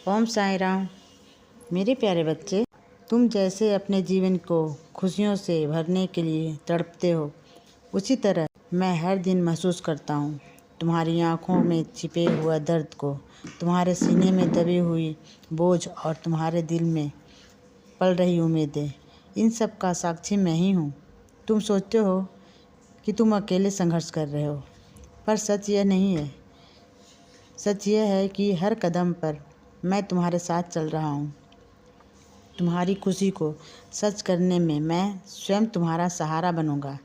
ओम साई राम। मेरे प्यारे बच्चे, तुम जैसे अपने जीवन को खुशियों से भरने के लिए तड़पते हो, उसी तरह मैं हर दिन महसूस करता हूँ तुम्हारी आँखों में छिपे हुआ दर्द को, तुम्हारे सीने में दबी हुई बोझ और तुम्हारे दिल में पल रही उम्मीदें। इन सब का साक्षी मैं ही हूँ। तुम सोचते हो कि तुम अकेले संघर्ष कर रहे हो, पर सच यह नहीं है। सच यह है कि हर कदम पर मैं तुम्हारे साथ चल रहा हूँ। तुम्हारी खुशी को सच करने में मैं स्वयं तुम्हारा सहारा बनूंगा,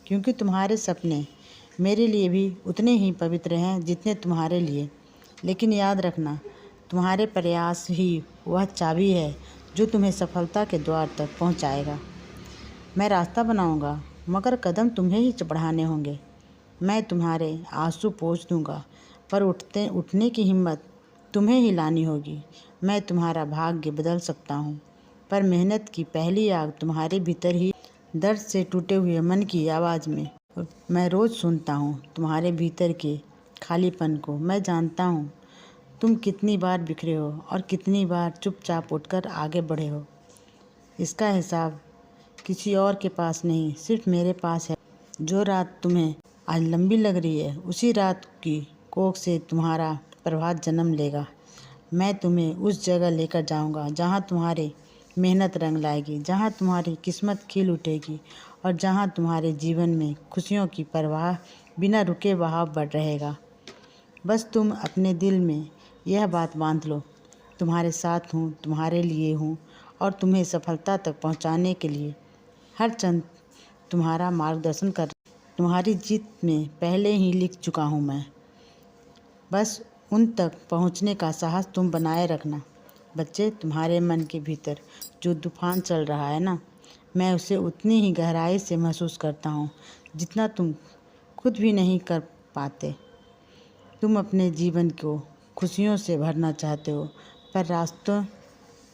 क्योंकि तुम्हारे सपने मेरे लिए भी उतने ही पवित्र हैं जितने तुम्हारे लिए। लेकिन याद रखना, तुम्हारे प्रयास ही वह चाबी है जो तुम्हें सफलता के द्वार तक पहुँचाएगा। मैं रास्ता बनाऊंगा, मगर कदम तुम्हें ही बढ़ाने होंगे। मैं तुम्हारे आंसू पोंछ दूंगा, पर उठने की हिम्मत तुम्हें ही लानी होगी। मैं तुम्हारा भाग्य बदल सकता हूँ, पर मेहनत की पहली आग तुम्हारे भीतर ही। दर्द से टूटे हुए मन की आवाज़ में मैं रोज़ सुनता हूँ तुम्हारे भीतर के खालीपन को। मैं जानता हूँ तुम कितनी बार बिखरे हो और कितनी बार चुपचाप उठकर आगे बढ़े हो। इसका हिसाब किसी और के पास नहीं, सिर्फ मेरे पास है। जो रात तुम्हें आज लंबी लग रही है, उसी रात की कोख से तुम्हारा प्रभात जन्म लेगा। मैं तुम्हें उस जगह लेकर जाऊंगा जहां तुम्हारी मेहनत रंग लाएगी, जहां तुम्हारी किस्मत खिल उठेगी और जहां तुम्हारे जीवन में खुशियों की प्रवाह बिना रुके बहाव बढ़ रहेगा। बस तुम अपने दिल में यह बात बांध लो, तुम्हारे साथ हूँ, तुम्हारे लिए हूँ और तुम्हें सफलता तक पहुँचाने के लिए हर क्षण तुम्हारा मार्गदर्शन कर। तुम्हारी जीत में पहले ही लिख चुका हूँ मैं। बस उन तक पहुँचने का साहस तुम बनाए रखना। बच्चे, तुम्हारे मन के भीतर जो तूफान चल रहा है ना, मैं उसे उतनी ही गहराई से महसूस करता हूँ जितना तुम खुद भी नहीं कर पाते। तुम अपने जीवन को खुशियों से भरना चाहते हो, पर रास्तों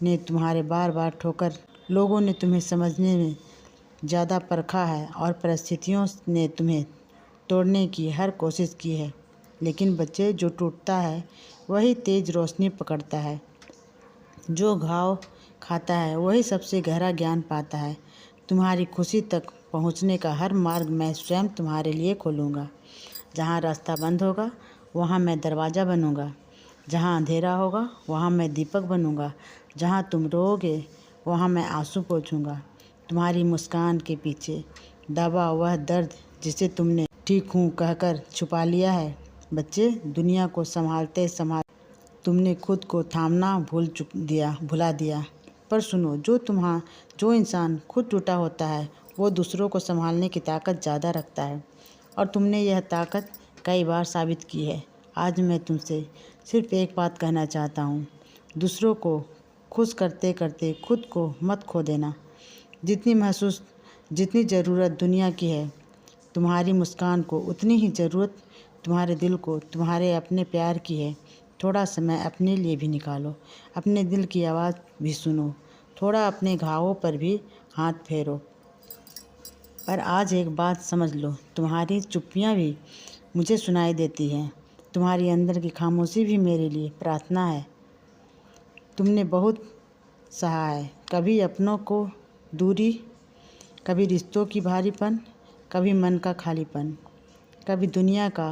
ने तुम्हारे बार बार ठोकर, लोगों ने तुम्हें समझने में ज़्यादा परखा है और परिस्थितियों ने तुम्हें तोड़ने की हर कोशिश की है। लेकिन बच्चे, जो टूटता है वही तेज रोशनी पकड़ता है, जो घाव खाता है वही सबसे गहरा ज्ञान पाता है। तुम्हारी खुशी तक पहुंचने का हर मार्ग मैं स्वयं तुम्हारे लिए खोलूँगा। जहाँ रास्ता बंद होगा वहाँ मैं दरवाज़ा बनूँगा, जहाँ अंधेरा होगा वहाँ मैं दीपक बनूँगा, जहाँ तुम रोओगे वहाँ मैं आंसू पोंछूँगा। तुम्हारी मुस्कान के पीछे दबा वह दर्द जिसे तुमने ठीक हूँ कहकर छुपा लिया है। बच्चे, दुनिया को संभालते संभाल तुमने खुद को थामना भुला दिया। पर सुनो, जो इंसान खुद टूटा होता है वो दूसरों को संभालने की ताकत ज़्यादा रखता है, और तुमने यह ताकत कई बार साबित की है। आज मैं तुमसे सिर्फ एक बात कहना चाहता हूँ, दूसरों को खुश करते करते खुद को मत खो देना। जितनी ज़रूरत दुनिया की है तुम्हारी मुस्कान को, उतनी ही ज़रूरत तुम्हारे दिल को, तुम्हारे अपने प्यार की है। थोड़ा समय अपने लिए भी निकालो, अपने दिल की आवाज़ भी सुनो, थोड़ा अपने घावों पर भी हाथ फेरो। पर आज एक बात समझ लो, तुम्हारी चुप्पियाँ भी मुझे सुनाई देती हैं, तुम्हारी अंदर की खामोशी भी मेरे लिए प्रार्थना है। तुमने बहुत सहा है, कभी अपनों को दूरी, कभी रिश्तों की भारीपन, कभी मन का खालीपन, कभी दुनिया का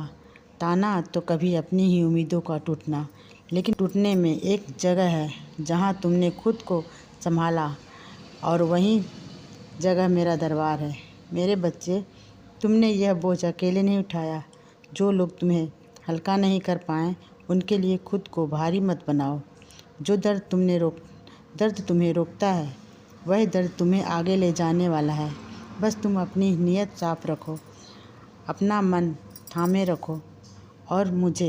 ताना, तो कभी अपनी ही उम्मीदों का टूटना। लेकिन टूटने में एक जगह है जहाँ तुमने खुद को संभाला, और वहीं जगह मेरा दरबार है। मेरे बच्चे, तुमने यह बोझ अकेले नहीं उठाया। जो लोग तुम्हें हल्का नहीं कर पाए उनके लिए खुद को भारी मत बनाओ। जो दर्द तुम्हें रोकता है, वही दर्द तुम्हें आगे ले जाने वाला है। बस तुम अपनी नीयत साफ रखो, अपना मन थामे रखो और मुझे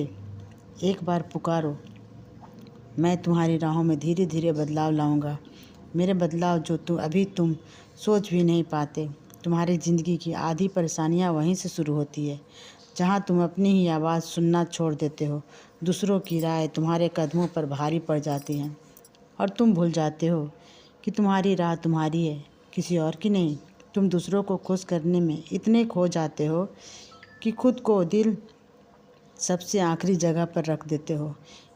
एक बार पुकारो। मैं तुम्हारी राहों में धीरे धीरे बदलाव लाऊंगा। मेरे बदलाव जो तुम सोच भी नहीं पाते। तुम्हारी ज़िंदगी की आधी परेशानियां वहीं से शुरू होती है, जहां तुम अपनी ही आवाज़ सुनना छोड़ देते हो। दूसरों की राय तुम्हारे कदमों पर भारी पड़ जाती हैं और तुम भूल जाते हो कि तुम्हारी राह तुम्हारी है, किसी और की नहीं। तुम दूसरों को खुश करने में इतने खो जाते हो कि खुद को दिल सबसे आखिरी जगह पर रख देते हो।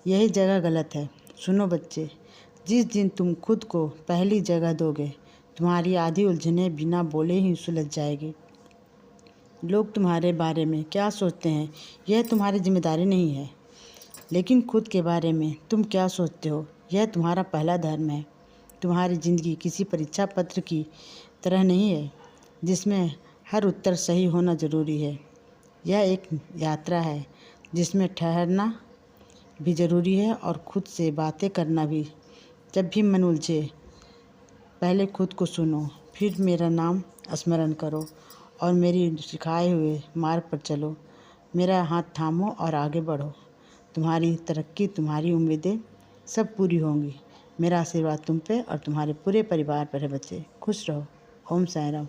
यही जगह गलत है। सुनो बच्चे, जिस दिन तुम खुद को पहली जगह दोगे, तुम्हारी आधी उलझनें बिना बोले ही सुलझ जाएगी। लोग तुम्हारे बारे में क्या सोचते हैं यह तुम्हारी जिम्मेदारी नहीं है, लेकिन खुद के बारे में तुम क्या सोचते हो यह तुम्हारा पहला धर्म है। तुम्हारी ज़िंदगी किसी परीक्षा पत्र की तरह नहीं है जिसमें हर उत्तर सही होना ज़रूरी है। यह एक यात्रा है जिसमें ठहरना भी ज़रूरी है और खुद से बातें करना भी। जब भी मन उलझे, पहले खुद को सुनो, फिर मेरा नाम स्मरण करो और मेरी सिखाए हुए मार्ग पर चलो। मेरा हाथ थामो और आगे बढ़ो। तुम्हारी तरक्की, तुम्हारी उम्मीदें सब पूरी होंगी। मेरा आशीर्वाद तुम पे और तुम्हारे पूरे परिवार पर है बच्चे। खुश रहो। ओम साईं राम।